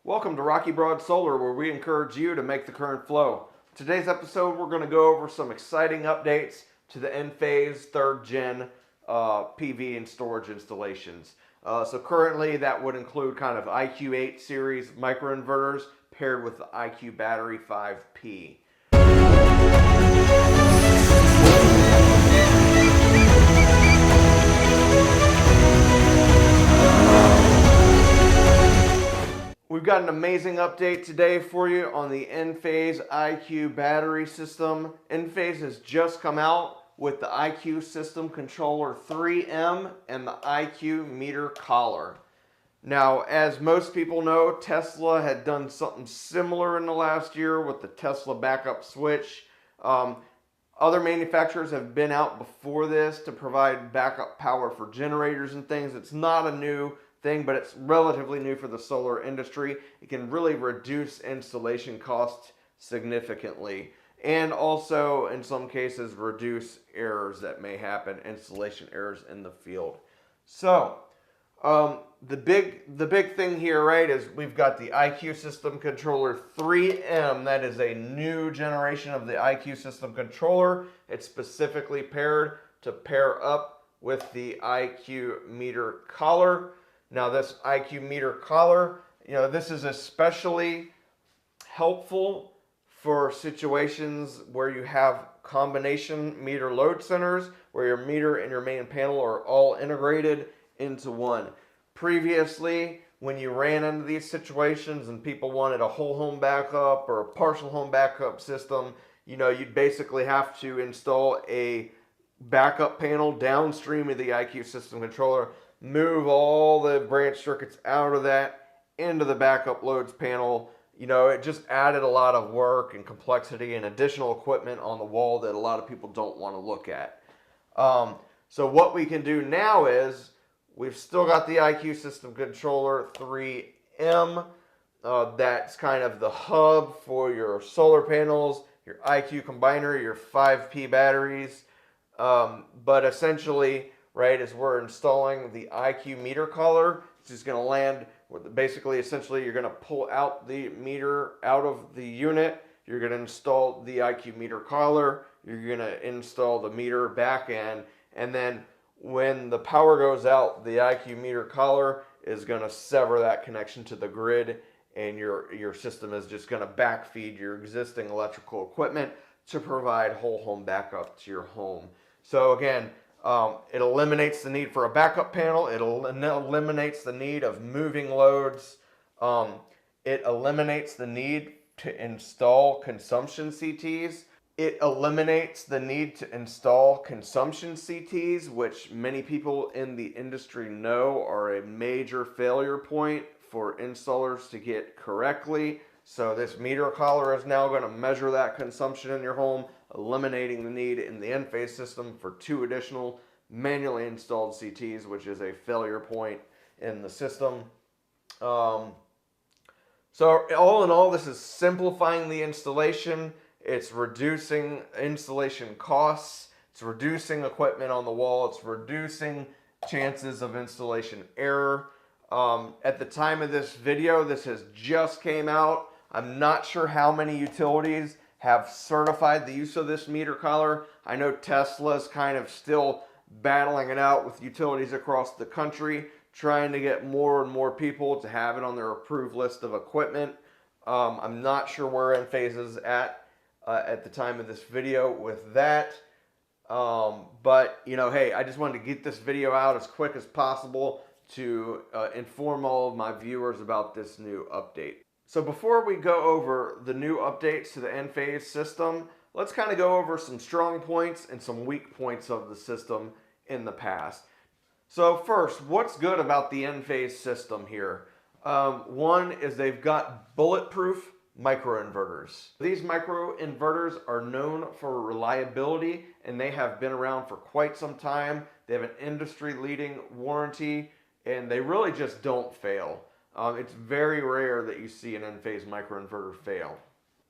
Welcome to Rocky Broad Solar, where we encourage you to make the current flow. Today's episode, we're going to go over some exciting updates to the Enphase 3rd Gen PV and storage installations. So currently, that would include kind of IQ8 series microinverters paired with the IQ Battery 5P. We've got an amazing update today for you on the Enphase IQ battery system. Enphase has just come out with the IQ System Controller 3M and the IQ Meter Collar. Now, as most people know, Tesla had done something similar in the last year with the Tesla backup switch. Other manufacturers have been out before this to provide backup power for generators and things. It's not a new thing, but it's relatively new for the solar industry. It can really reduce installation costs significantly, and also in some cases reduce errors that may happen, installation errors in the field. So the big thing here, right, is we've got the IQ System Controller 3M. That is a new generation of the IQ System Controller. It's specifically paired to pair up with the IQ Meter Collar. Now, this IQ Meter Collar, this is especially helpful for situations where you have combination meter load centers, where your meter and your main panel are all integrated into one. Previously, when you ran into these situations and people wanted a whole home backup or a partial home backup system, you'd basically have to install a backup panel downstream of the IQ System Controller, move all the branch circuits out of that into the backup loads panel. It just added a lot of work and complexity and additional equipment on the wall that a lot of people don't want to look at. So what we can do now is we've still got the IQ System Controller 3M. That's kind of the hub for your solar panels, your IQ combiner, your 5P batteries. But essentially, right, as we're installing the IQ Meter Collar, it's just going to land with basically, essentially, you're going to pull out the meter out of the unit. You're going to install the IQ Meter Collar. You're going to install the meter back end. And then when the power goes out, the IQ Meter Collar is going to sever that connection to the grid, and your system is just going to backfeed your existing electrical equipment to provide whole home backup to your home. So again, it eliminates the need for a backup panel. It eliminates the need of moving loads. It eliminates the need to install consumption CTs. It eliminates the need to install consumption CTs, which many people in the industry know are a major failure point for installers to get correctly. So this meter collar is now going to measure that consumption in your home, eliminating the need in the Enphase system for 2 additional manually installed CTs, which is a failure point in the system. So all in all, this is simplifying the installation. It's reducing installation costs. It's reducing equipment on the wall. It's reducing chances of installation error. At the time of this video, this has just came out. I'm not sure how many utilities have certified the use of this meter collar. I know Tesla's kind of still battling it out with utilities across the country, trying to get more and more people to have it on their approved list of equipment. I'm not sure where Enphase is at the time of this video with that. But, hey, I just wanted to get this video out as quick as possible to inform all of my viewers about this new update. So before we go over the new updates to the Enphase system, let's kind of go over some strong points and some weak points of the system in the past. So first, what's good about the Enphase system here? One is they've got bulletproof microinverters. These microinverters are known for reliability, and they have been around for quite some time. They have an industry-leading warranty, and they really just don't fail. It's very rare that you see an Enphase microinverter fail.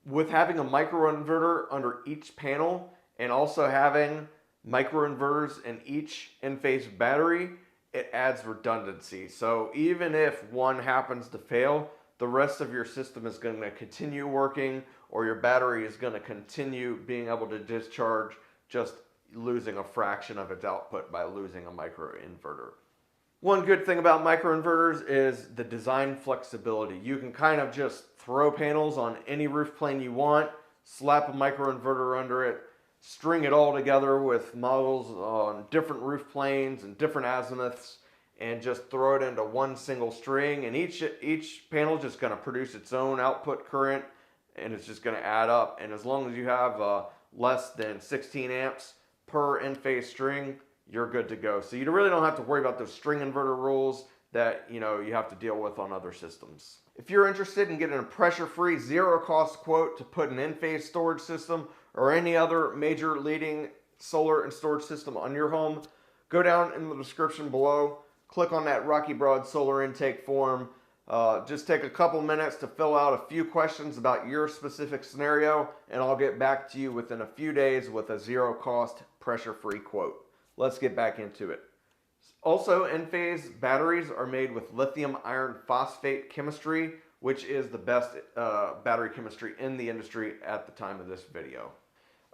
With having a microinverter under each panel and also having microinverters in each Enphase battery, it adds redundancy. So even if one happens to fail, the rest of your system is going to continue working, or your battery is going to continue being able to discharge, just losing a fraction of its output by losing a microinverter. One good thing about microinverters is the design flexibility. You can kind of just throw panels on any roof plane you want, slap a microinverter under it, string it all together with models on different roof planes and different azimuths, and just throw it into one single string, and each panel is just going to produce its own output current, and it's just going to add up. And as long as you have less than 16 amps per Enphase string, you're good to go. So you really don't have to worry about those string inverter rules that you have to deal with on other systems. If you're interested in getting a pressure-free, zero-cost quote to put an Enphase storage system or any other major leading solar and storage system on your home, go down in the description below, click on that Rocky Broad solar intake form. Just take a couple minutes to fill out a few questions about your specific scenario, and I'll get back to you within a few days with a zero-cost, pressure-free quote. Let's get back into it. Also, Enphase batteries are made with lithium iron phosphate chemistry, which is the best battery chemistry in the industry at the time of this video.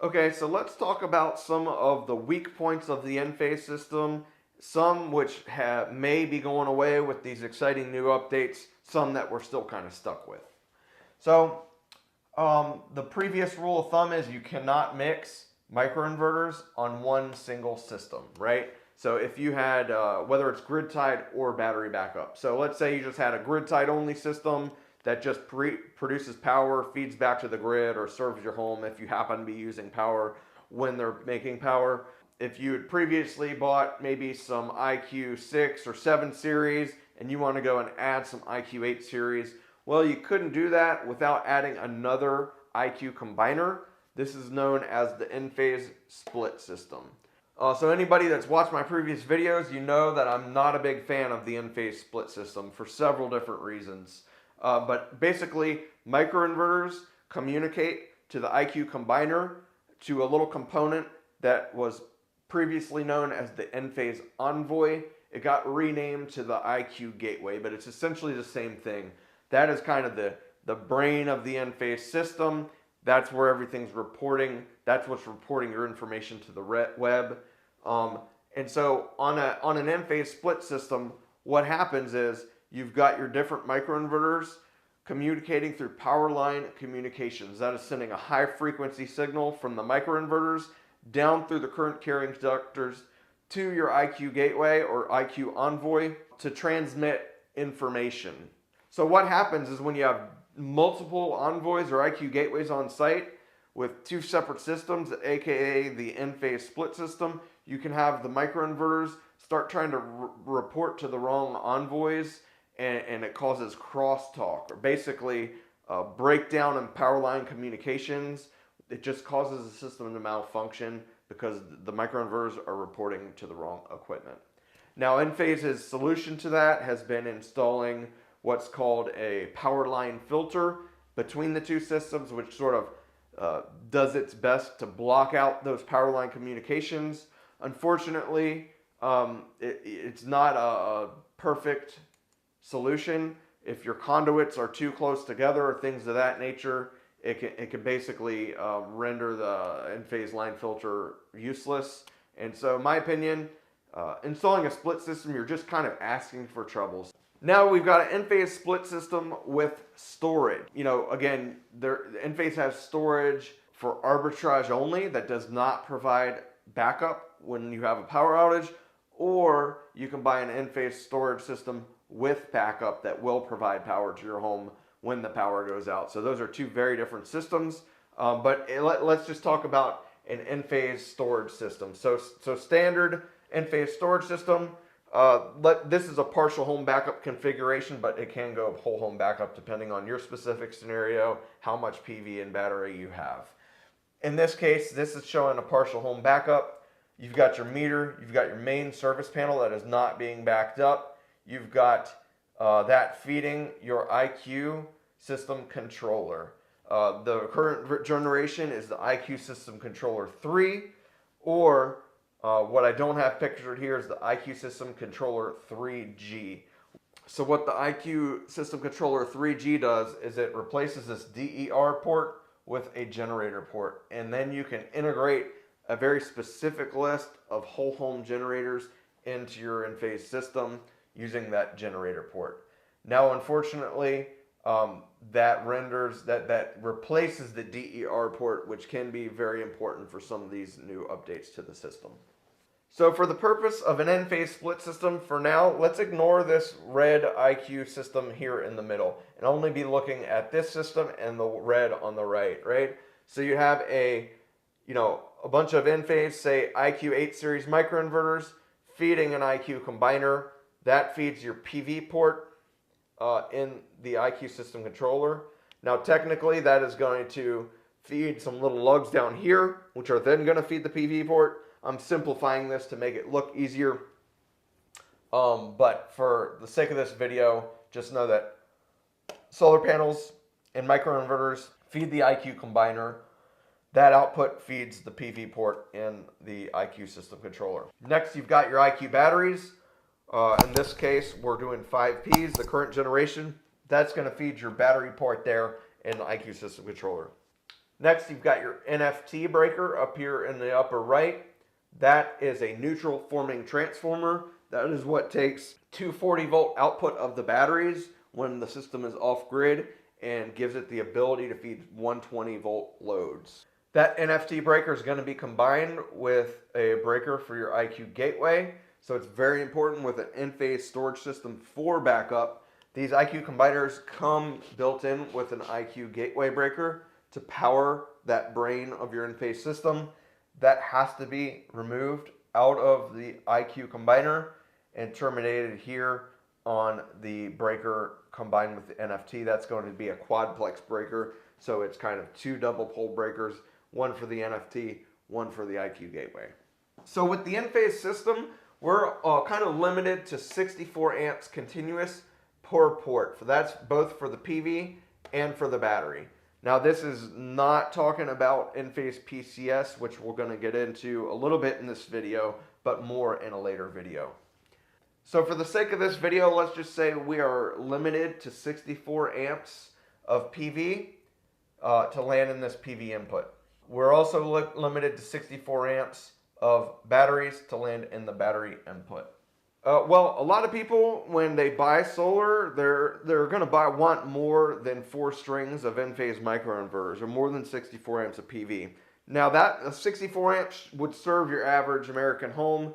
Okay, so let's talk about some of the weak points of the Enphase system, some which may be going away with these exciting new updates, some that we're still kind of stuck with. So, the previous rule of thumb is you cannot mix microinverters on one single system, right? So if you had, whether it's grid tied or battery backup. So let's say you just had a grid tied only system that just produces power, feeds back to the grid, or serves your home if you happen to be using power when they're making power. If you had previously bought maybe some IQ 6 or 7 series and you want to go and add some IQ8 series, well, you couldn't do that without adding another IQ combiner. This is known as the Enphase split system. So anybody that's watched my previous videos, you know that I'm not a big fan of the Enphase split system for several different reasons. But basically, microinverters communicate to the IQ combiner to a little component that was previously known as the Enphase Envoy. It got renamed to the IQ Gateway, but it's essentially the same thing. That is kind of the brain of the Enphase system. That's where everything's reporting. That's what's reporting your information to the web. And so on an Enphase split system, what happens is you've got your different microinverters communicating through power line communications. That is sending a high frequency signal from the microinverters down through the current carrying conductors to your IQ Gateway or IQ Envoy to transmit information. So what happens is when you have multiple envoys or IQ gateways on site with two separate systems, aka the Enphase split system, you can have the microinverters start trying to report to the wrong envoys, and it causes crosstalk, or basically breakdown in power line communications. It just causes the system to malfunction because the microinverters are reporting to the wrong equipment. Now, Enphase's solution to that has been installing what's called a power line filter between the two systems, which sort of does its best to block out those power line communications. Unfortunately, it's not a perfect solution. If your conduits are too close together or things of that nature, it can basically render the Enphase line filter useless. And so in my opinion, installing a split system, you're just kind of asking for troubles. Now we've got an Enphase split system with storage. Again, Enphase has storage for arbitrage only that does not provide backup when you have a power outage, or you can buy an Enphase storage system with backup that will provide power to your home when the power goes out. So those are two very different systems. But let's just talk about an Enphase storage system. So standard Enphase storage system. This is a partial home backup configuration, but it can go whole home backup depending on your specific scenario, how much PV and battery you have. In this case, this is showing a partial home backup. You've got your meter, you've got your main service panel that is not being backed up. You've got that feeding your IQ system controller. The current generation is the IQ system controller 3, or what I don't have pictured here is the IQ system controller 3G. So what the IQ System Controller 3G does is it replaces this DER port with a generator port. And then you can integrate a very specific list of whole home generators into your Enphase system using that generator port. Now, unfortunately, that replaces the DER port, which can be very important for some of these new updates to the system. So for the purpose of an Enphase split system, for now, let's ignore this red IQ system here in the middle and only be looking at this system and the red on the right, right? So you have a bunch of Enphase, say IQ8 series microinverters feeding an IQ combiner. That feeds your PV port in the IQ system controller. Now technically that is going to feed some little lugs down here, which are then going to feed the PV port. I'm simplifying this to make it look easier. But for the sake of this video, just know that solar panels and microinverters feed the IQ combiner. That output feeds the PV port in the IQ system controller. Next, you've got your IQ batteries. In this case, we're doing 5Ps, the current generation. That's going to feed your battery port there in the IQ system controller. Next, you've got your NFT breaker up here in the upper right. That is a neutral forming transformer. That is what takes 240 volt output of the batteries when the system is off grid and gives it the ability to feed 120 volt loads. That NFT breaker is going to be combined with a breaker for your IQ gateway. So it's very important with an Enphase storage system for backup. These IQ combiners come built in with an IQ gateway breaker to power that brain of your Enphase system. That has to be removed out of the IQ combiner and terminated here on the breaker combined with the NFT. That's going to be a quadplex breaker. So it's kind of two double pole breakers, one for the NFT, one for the IQ gateway. So with the Enphase system, we're kind of limited to 64 amps continuous per port. So that's both for the PV and for the battery. Now this is not talking about Enphase PCS, which we're going to get into a little bit in this video, but more in a later video. So for the sake of this video, let's just say we are limited to 64 amps of PV to land in this PV input. We're also limited to 64 amps of batteries to land in the battery input. Well, a lot of people, when they buy solar, they're going to want more than 4 strings of Enphase microinverters, or more than 64 amps of PV. Now that 64 amps would serve your average American home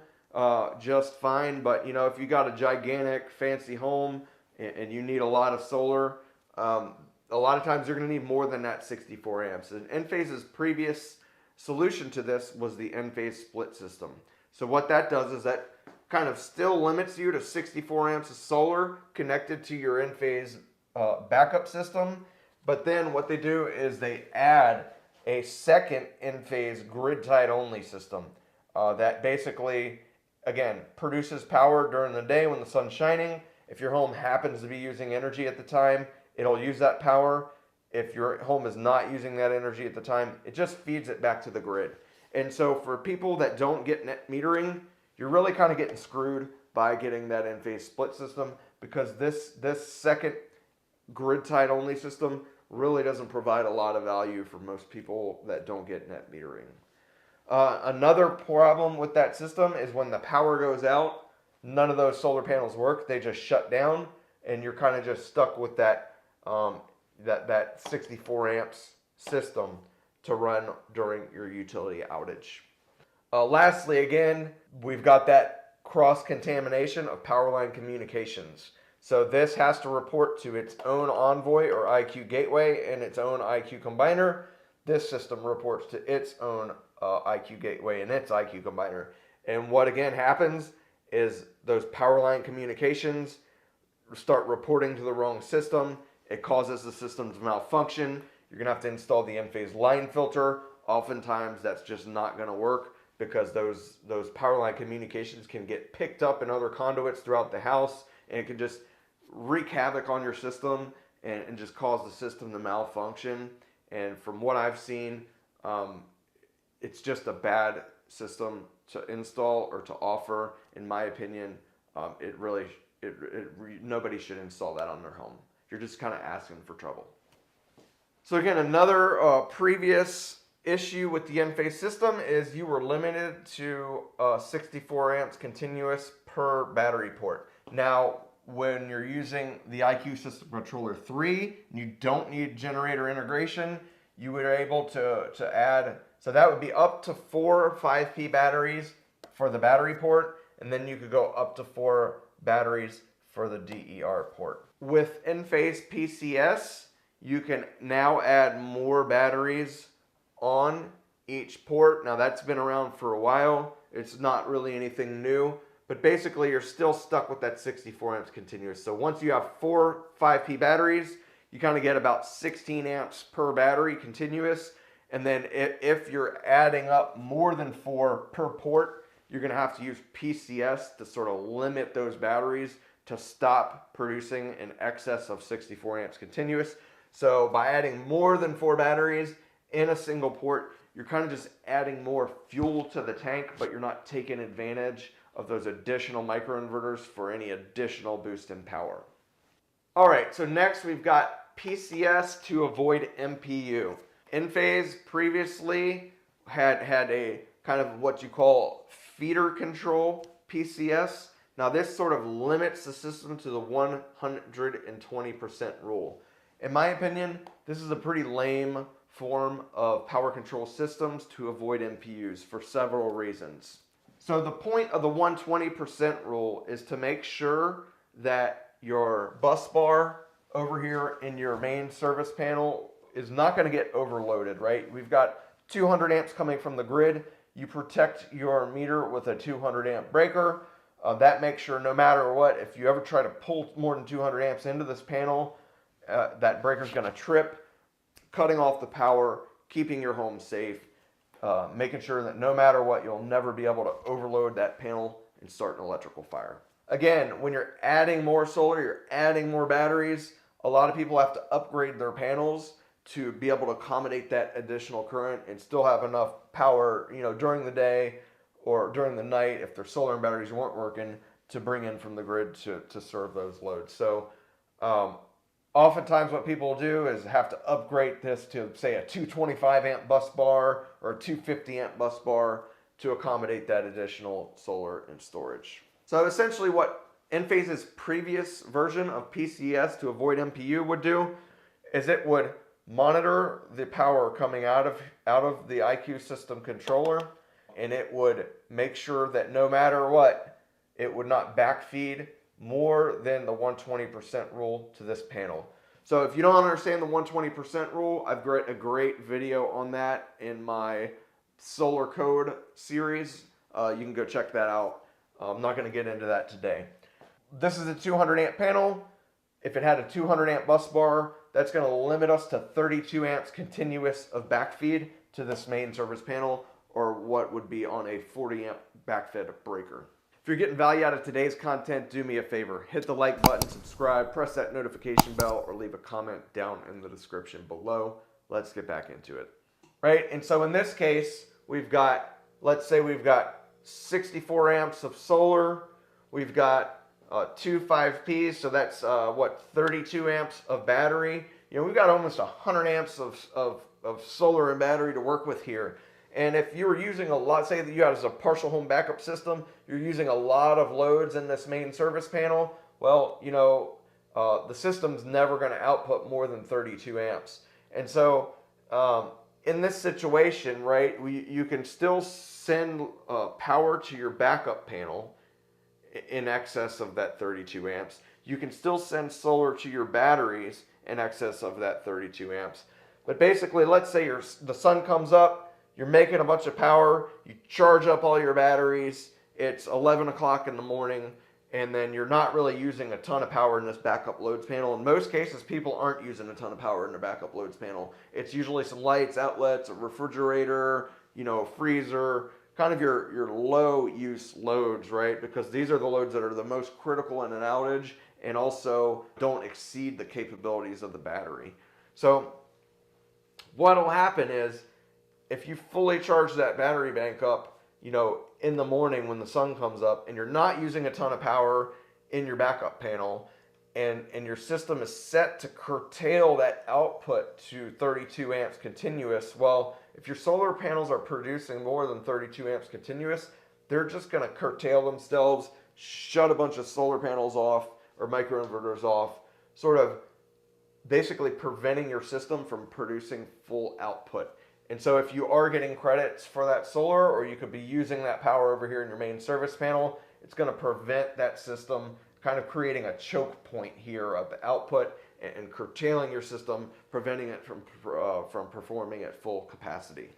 just fine, but if you got a gigantic fancy home and you need a lot of solar, a lot of times you're going to need more than that 64 amps. And Enphase's previous solution to this was the Enphase split system. So what that does is that kind of still limits you to 64 amps of solar connected to your Enphase backup system. But then what they do is they add a second Enphase grid tied only system that basically, again, produces power during the day when the sun's shining. If your home happens to be using energy at the time, it'll use that power. If your home is not using that energy at the time, it just feeds it back to the grid. And so for people that don't get net metering, you're really kind of getting screwed by getting that Enphase split system, because this second grid tied only system really doesn't provide a lot of value for most people that don't get net metering. Another problem with that system is when the power goes out, none of those solar panels work. They just shut down, and you're kind of just stuck with that 64 amps system to run during your utility outage. Lastly, again, we've got that cross-contamination of power line communications. So this has to report to its own Envoy or IQ gateway and its own IQ combiner. This system reports to its own IQ gateway and its IQ combiner. And what again happens is those power line communications start reporting to the wrong system. It causes the system to malfunction. You're going to have to install the Enphase line filter. Oftentimes that's just not going to work, because those power line communications can get picked up in other conduits throughout the house, and it can just wreak havoc on your system and just cause the system to malfunction. And from what I've seen, it's just a bad system to install or to offer. In my opinion, it really nobody should install that on their home. You're just kind of asking for trouble. So again, another previous issue with the Enphase system is you were limited to 64 amps continuous per battery port. Now, when you're using the IQ System Controller 3, you don't need generator integration, you were able to add, so that would be up to 4 5P batteries for the battery port, and then you could go up to 4 batteries for the DER port. With Enphase PCS, you can now add more batteries on each port. Now that's been around for a while. It's not really anything new, but basically you're still stuck with that 64 amps continuous. So once you have 4 5P batteries, you kind of get about 16 amps per battery continuous. And then if you're adding up more than 4 per port, you're going to have to use PCS to sort of limit those batteries to stop producing in excess of 64 amps continuous. So by adding more than 4 batteries in a single port, you're kind of just adding more fuel to the tank, but you're not taking advantage of those additional microinverters for any additional boost in power. All right, so next we've got PCS to avoid MPU. Enphase previously had a kind of what you call feeder control PCS. Now this sort of limits the system to the 120% rule. In my opinion, this is a pretty lame form of power control systems to avoid MPUs for several reasons. So the point of the 120% rule is to make sure that your bus bar over here in your main service panel is not going to get overloaded, right? We've got 200 amps coming from the grid. You protect your meter with a 200 amp breaker. That makes sure no matter what, if you ever try to pull more than 200 amps into this panel, that breaker's going to trip, cutting off the power, keeping your home safe, making sure that no matter what, you'll never be able to overload that panel and start an electrical fire. Again, when you're adding more solar, you're adding more batteries, a lot of people have to upgrade their panels to be able to accommodate that additional current and still have enough power, during the day or during the night if their solar and batteries weren't working to bring in from the grid to serve those loads. So oftentimes what people do is have to upgrade this to, say, a 225 amp bus bar or a 250 amp bus bar to accommodate that additional solar and storage. So essentially what Enphase's previous version of PCS to avoid MPU would do is it would monitor the power coming out of the IQ system controller, and it would make sure that no matter what, it would not backfeed more than the 120% rule to this panel. So if you don't understand the 120% rule, I've got a great video on that in my Solar Code series. You can go check that out. I'm not going to get into that today. This is a 200 amp panel. If it had a 200 amp bus bar, that's going to limit us to 32 amps continuous of backfeed to this main service panel, or what would be on a 40 amp backfed breaker. If you're getting value out of today's content, do me a favor. Hit the like button, subscribe, press that notification bell, or leave a comment down in the description below. Let's get back into it. Right, and so in this case, we've got, let's say we've got 64 amps of solar. We've got 2 5Ps, so that's 32 amps of battery. We've got almost 100 amps of solar and battery to work with here. And if you were using a lot, say that you had as a partial home backup system, you're using a lot of loads in this main service panel, well, the system's never going to output more than 32 amps. And so in this situation, right, you can still send power to your backup panel in excess of that 32 amps. You can still send solar to your batteries in excess of that 32 amps. But basically, let's say the sun comes up, you're making a bunch of power, you charge up all your batteries, it's 11 o'clock in the morning, and then you're not really using a ton of power in this backup loads panel. In most cases, people aren't using a ton of power in their backup loads panel. It's usually some lights, outlets, a refrigerator, a freezer, kind of your low use loads, right? Because these are the loads that are the most critical in an outage and also don't exceed the capabilities of the battery. So what'll happen is if you fully charge that battery bank up, in the morning when the sun comes up and you're not using a ton of power, in your backup panel, and your system is set to curtail that output to 32 amps continuous. Well, if your solar panels are producing more than 32 amps continuous, they're just going to curtail themselves, shut a bunch of solar panels off or microinverters off, sort of basically preventing your system from producing full output. And so if you are getting credits for that solar, or you could be using that power over here in your main service panel, it's going to prevent that system, kind of creating a choke point here of the output and curtailing your system, preventing it from performing at full capacity.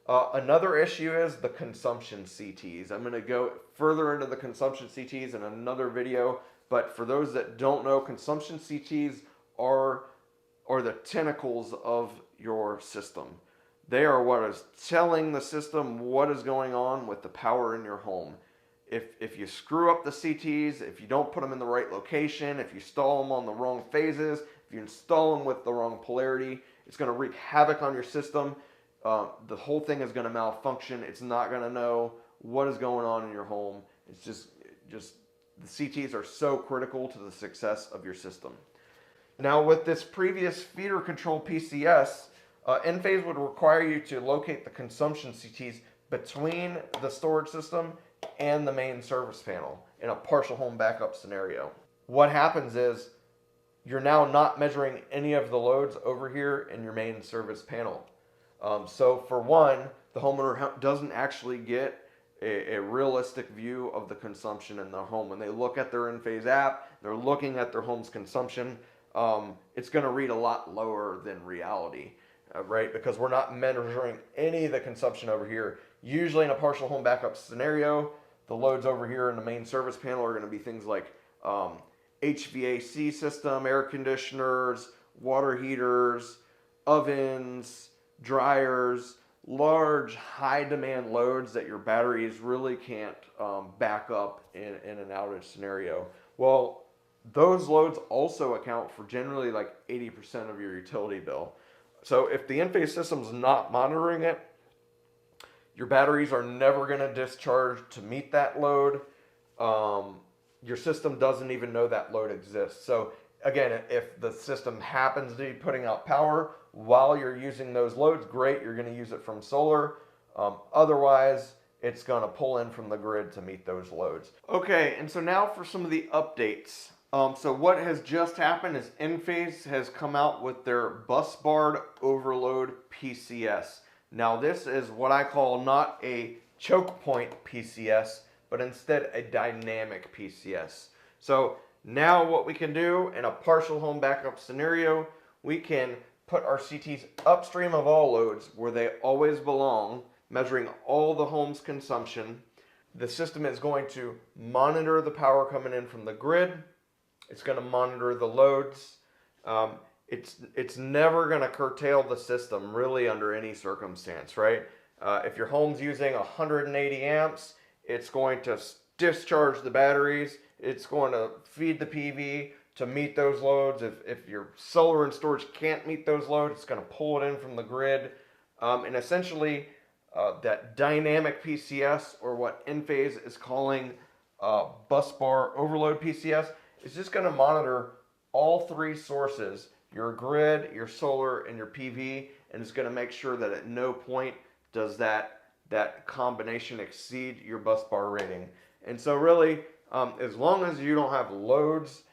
Another issue is the consumption CTs. I'm going to go further into the consumption CTs in another video, but for those that don't know, consumption CTs are the tentacles of your system. They are what is telling the system what is going on with the power in your home. If you screw up the CTs, if you don't put them in the right location, if you install them on the wrong phases, if you install them with the wrong polarity, it's going to wreak havoc on your system. The whole thing is going to malfunction. It's not going to know what is going on in your home. It's just the CTs are so critical to the success of your system. Now, with this previous feeder control PCS, Enphase would require you to locate the consumption CTs between the storage system and the main service panel in a partial home backup scenario. What happens is you're now not measuring any of the loads over here in your main service panel. So for one, the homeowner doesn't actually get a realistic view of the consumption in their home. When they look at their Enphase app, they're looking at their home's consumption. It's going to read a lot lower than reality, right? Because we're not measuring any of the consumption over here. Usually in a partial home backup scenario, the loads over here in the main service panel are going to be things like HVAC system, air conditioners, water heaters, ovens, dryers, large high demand loads that your batteries really can't back up in an outage scenario. Well, those loads also account for generally like 80% of your utility bill. So if the Enphase system's not monitoring it, your batteries are never going to discharge to meet that load. Your system doesn't even know that load exists. So again, if the system happens to be putting out power while you're using those loads, great, you're going to use it from solar. Otherwise, it's going to pull in from the grid to meet those loads. Okay, and so now for some of the updates. So what has just happened is Enphase has come out with their bus bar overload PCS. Now this is what I call not a choke point PCS, but instead a dynamic PCS. So now what we can do in a partial home backup scenario, we can put our CTs upstream of all loads where they always belong, measuring all the home's consumption. The system is going to monitor the power coming in from the grid. It's going to monitor the loads. It's never going to curtail the system really under any circumstance, right? If your home's using 180 amps, it's going to discharge the batteries. It's going to feed the PV to meet those loads. If your solar and storage can't meet those loads, it's going to pull it in from the grid. And essentially, that dynamic PCS, or what Enphase is calling bus bar overload PCS, is just going to monitor all three sources, your grid, your solar, and your PV, and it's going to make sure that at no point does that combination exceed your bus bar rating. And so really, as long as you don't have loads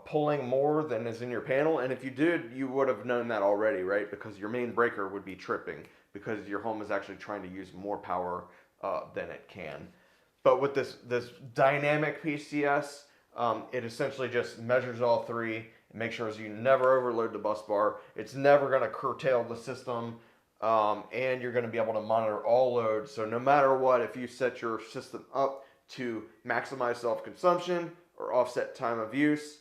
pulling more than is in your panel, and if you did, you would have known that already, right? Because your main breaker would be tripping because your home is actually trying to use more power than it can. But with this dynamic PCS, it essentially just measures all three and makes sure you never overload the bus bar. It's never going to curtail the system, and you're going to be able to monitor all loads. So no matter what, if you set your system up to maximize self-consumption or offset time of use,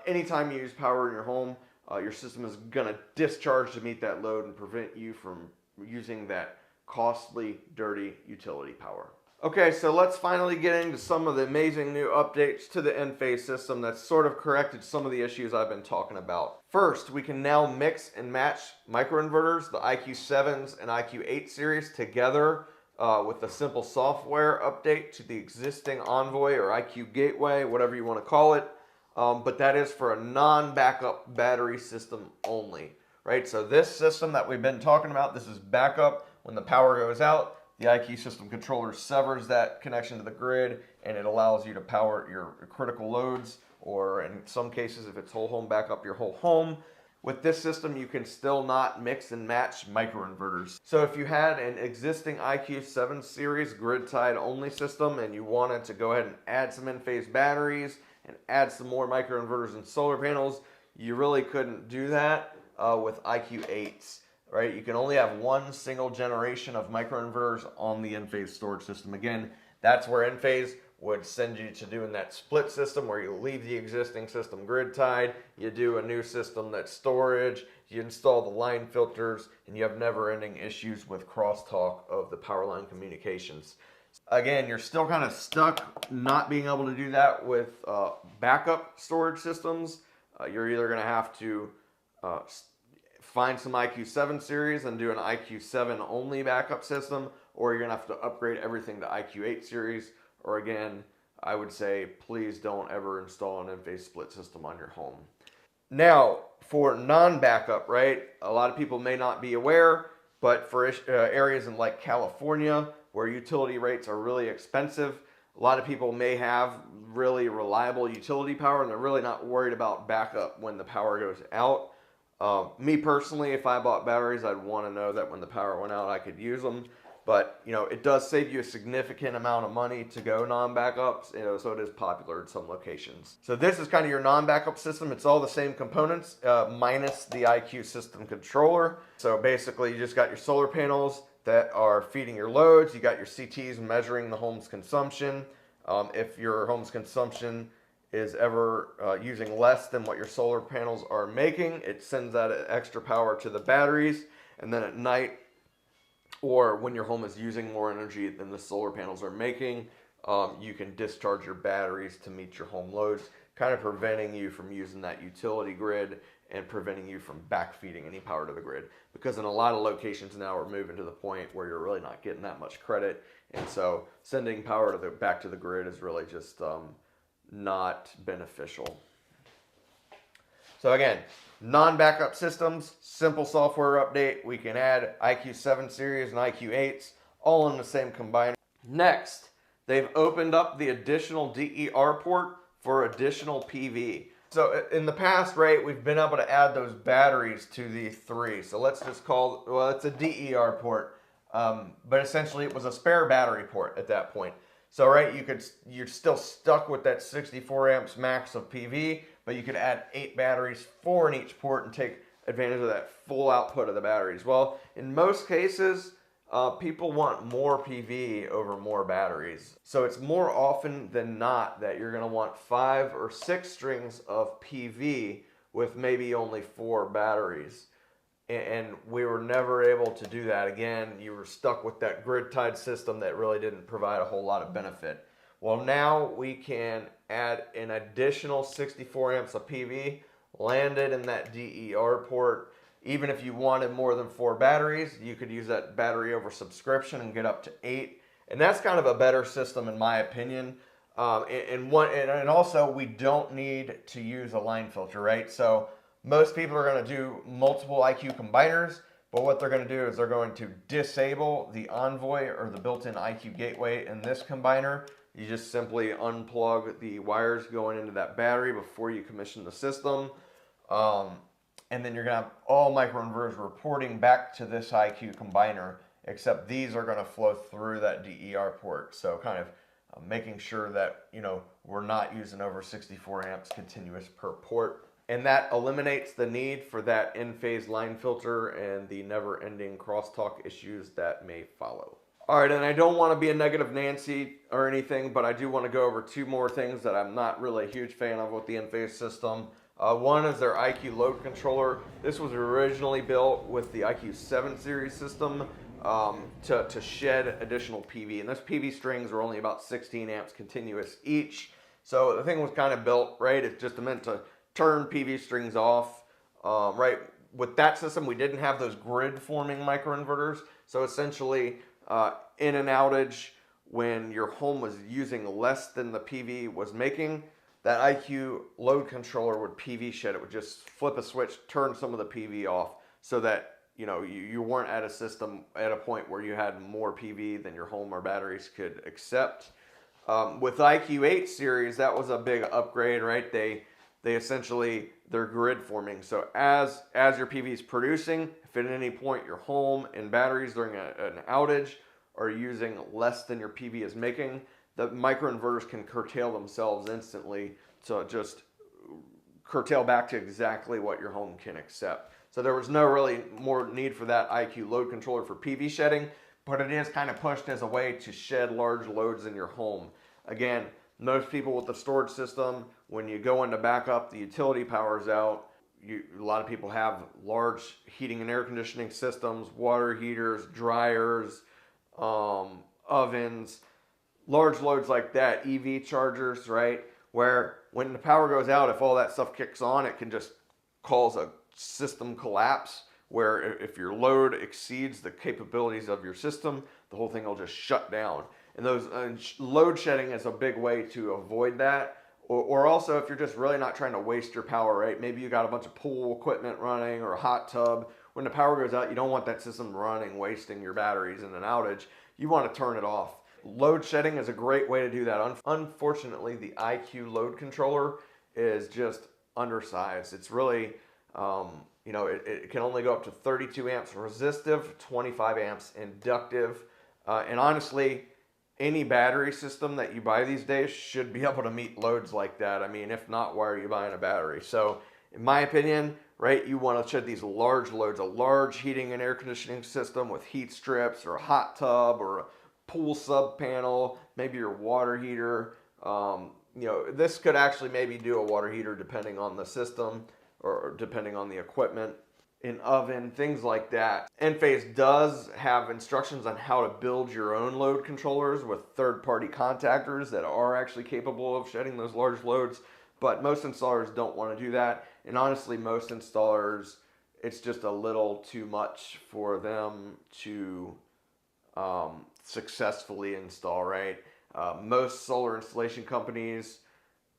anytime you use power in your home, your system is going to discharge to meet that load and prevent you from using that costly, dirty utility power. Okay, so let's finally get into some of the amazing new updates to the Enphase system that's sort of corrected some of the issues I've been talking about. First, we can now mix and match microinverters, the IQ7s and IQ8 series together with a simple software update to the existing Envoy or IQ Gateway, whatever you want to call it. But that is for a non-backup battery system only, right? So this system that we've been talking about, this is backup. When the power goes out, the IQ system controller severs that connection to the grid, and it allows you to power your critical loads, or in some cases, if it's whole home backup, your whole home. With this system, you can still not mix and match microinverters. So if you had an existing IQ 7 series grid-tied only system and you wanted to go ahead and add some Enphase batteries and add some more microinverters and solar panels, you really couldn't do that with IQ8s, right? You can only have one single generation of microinverters on the Enphase storage system. Again, that's where Enphase would send you to doing that split system where you leave the existing system grid tied, you do a new system that's storage, you install the line filters, and you have never-ending issues with crosstalk of the power line communications. Again, you're still kind of stuck not being able to do that with backup storage systems. You're either going to have to find some IQ 7 series and do an IQ 7 only backup system, or you're going to have to upgrade everything to IQ 8 series. Or again, I would say please don't ever install an Enphase split system on your home. Now, for non-backup, right? A lot of people may not be aware, but for areas in like California where utility rates are really expensive, a lot of people may have really reliable utility power and they're really not worried about backup when the power goes out. Me personally, if I bought batteries, I'd want to know that when the power went out, I could use them. But, you know, it does save you a significant amount of money to go non-backups, you know, so it is popular in some locations. So this is kind of your non-backup system. It's all the same components, minus the IQ system controller. So basically, you just got your solar panels that are feeding your loads. You got your CTs measuring the home's consumption. If your home's consumption is ever using less than what your solar panels are making, it sends that extra power to the batteries. And then at night, or when your home is using more energy than the solar panels are making, you can discharge your batteries to meet your home loads, kind of preventing you from using that utility grid and preventing you from backfeeding any power to the grid. Because in a lot of locations now, we're moving to the point where you're really not getting that much credit. And so sending power to back to the grid is really just not beneficial. So again, non-backup systems, simple software update. We can add IQ 7 series and IQ 8s all in the same combiner. Next, they've opened up the additional DER port for additional PV. So in the past, right, we've been able to add those batteries to the 3. So let's just call, well, it's a DER port, but essentially it was a spare battery port at that point. So right, you're still stuck with that 64 amps max of PV, but you could add 8 batteries, 4 in each port, and take advantage of that full output of the batteries. Well, in most cases, people want more PV over more batteries. So it's more often than not that you're going to want 5 or 6 strings of PV with maybe only 4 batteries. And we were never able to do that. Again, you were stuck with that grid-tied system that really didn't provide a whole lot of benefit. Well, now we can add an additional 64 amps of PV, land it in that DER port. Even if you wanted more than 4 batteries, you could use that battery over subscription and get up to 8. And that's kind of a better system in my opinion. And also, we don't need to use a line filter, right? So most people are going to do multiple IQ combiners, but what they're going to do is they're going to disable the Envoy or the built-in IQ gateway in this combiner. You just simply unplug the wires going into that battery before you commission the system. And then you're going to have all microinverters reporting back to this IQ combiner, except these are going to flow through that DER port. So kind of making sure that, you know, we're not using over 64 amps continuous per port. And that eliminates the need for that Enphase line filter and the never-ending crosstalk issues that may follow. All right, and I don't want to be a negative Nancy or anything, but I do want to go over 2 more things that I'm not really a huge fan of with the Enphase system. One is their IQ load controller. This was originally built with the IQ 7 series system to shed additional PV. And those PV strings are only about 16 amps continuous each. So the thing was kind of built, right? It's just meant to turn PV strings off, right? With that system, we didn't have those grid forming microinverters. So essentially, in an outage when your home was using less than the PV was making, that IQ load controller would PV shed. It would just flip a switch, turn some of the PV off so that you weren't at a system at a point where you had more PV than your home or batteries could accept. With IQ8 series, that was a big upgrade, right? They essentially, they're grid forming. So as your PV is producing, if at any point your home and batteries during an outage are using less than your PV is making, the microinverters can curtail themselves instantly to just curtail back to exactly what your home can accept. So there was no really more need for that IQ load controller for PV shedding, but it is kind of pushed as a way to shed large loads in your home. Again, most people with the storage system, when you go into backup, the utility power's out. A lot of people have large heating and air conditioning systems, water heaters, dryers, ovens, large loads like that, EV chargers, right? Where when the power goes out, if all that stuff kicks on, it can just cause a system collapse where if your load exceeds the capabilities of your system, the whole thing will just shut down. And those load shedding is a big way to avoid that. Or also if you're just really not trying to waste your power, right? Maybe you got a bunch of pool equipment running or a hot tub. When the power goes out, you don't want that system running, wasting your batteries in an outage. You want to turn it off. Load shedding is a great way to do that. Unfortunately, the IQ load controller is just undersized. It's really, it can only go up to 32 amps resistive, 25 amps inductive. And honestly, any battery system that you buy these days should be able to meet loads like that. I mean, if not, why are you buying a battery? So in my opinion, right, you want to shed these large loads, a large heating and air conditioning system with heat strips or a hot tub or a pool sub panel, maybe your water heater. This could actually maybe do a water heater depending on the system or depending on the equipment. An oven, things like that. Enphase does have instructions on how to build your own load controllers with third-party contactors that are actually capable of shedding those large loads, but most installers don't want to do that. And honestly, most installers, it's just a little too much for them to successfully install, right? Most solar installation companies,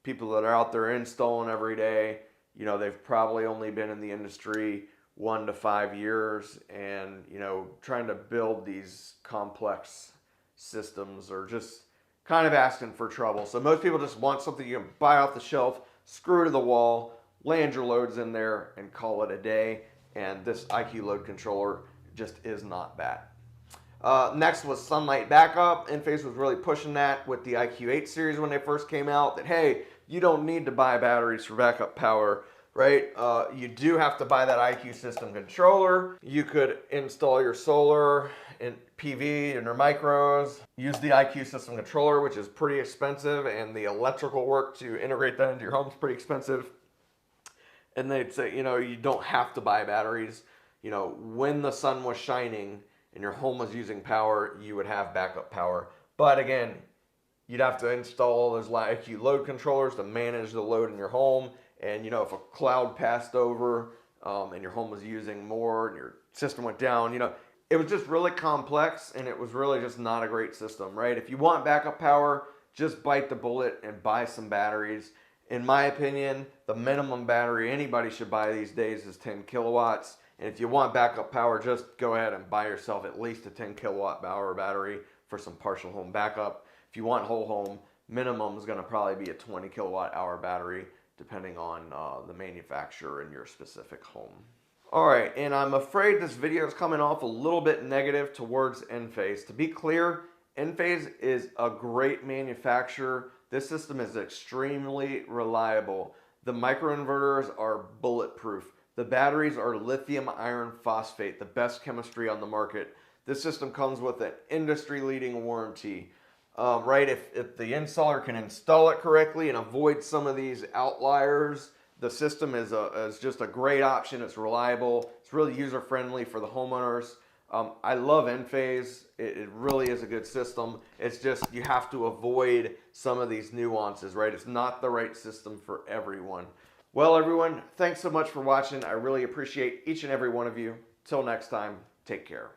people that are out there installing every day, they've probably only been in the industry 1 to 5 years, and trying to build these complex systems are just kind of asking for trouble. So most people just want something you can buy off the shelf, screw to the wall, land your loads in there, and call it a day. And this IQ load controller just is not that. Next was sunlight backup. Enphase was really pushing that with the IQ8 series when they first came out, that hey, you don't need to buy batteries for backup power. Right? You do have to buy that IQ system controller. You could install your solar and PV and your micros, use the IQ system controller, which is pretty expensive, and the electrical work to integrate that into your home is pretty expensive. And they'd say, you don't have to buy batteries. When the sun was shining and your home was using power, you would have backup power. But again, you'd have to install those IQ load controllers to manage the load in your home. And if a cloud passed over and your home was using more and your system went down, it was just really complex, and it was really just not a great system, right? If you want backup power, just bite the bullet and buy some batteries. In my opinion, the minimum battery anybody should buy these days is 10 kilowatts. And if you want backup power, just go ahead and buy yourself at least a 10 kilowatt hour battery for some partial home backup. If you want whole home, minimum is going to probably be a 20 kilowatt hour battery, depending on the manufacturer in your specific home. All right, and I'm afraid this video is coming off a little bit negative towards Enphase. To be clear, Enphase is a great manufacturer. This system is extremely reliable. The microinverters are bulletproof. The batteries are lithium iron phosphate, the best chemistry on the market. This system comes with an industry-leading warranty. Right, if the installer can install it correctly and avoid some of these outliers, the system is just a great option. It's reliable. It's really user-friendly for the homeowners. I love Enphase. It really is a good system. It's just you have to avoid some of these nuances, right? It's not the right system for everyone. Well, everyone, thanks so much for watching. I really appreciate each and every one of you. Till next time, take care.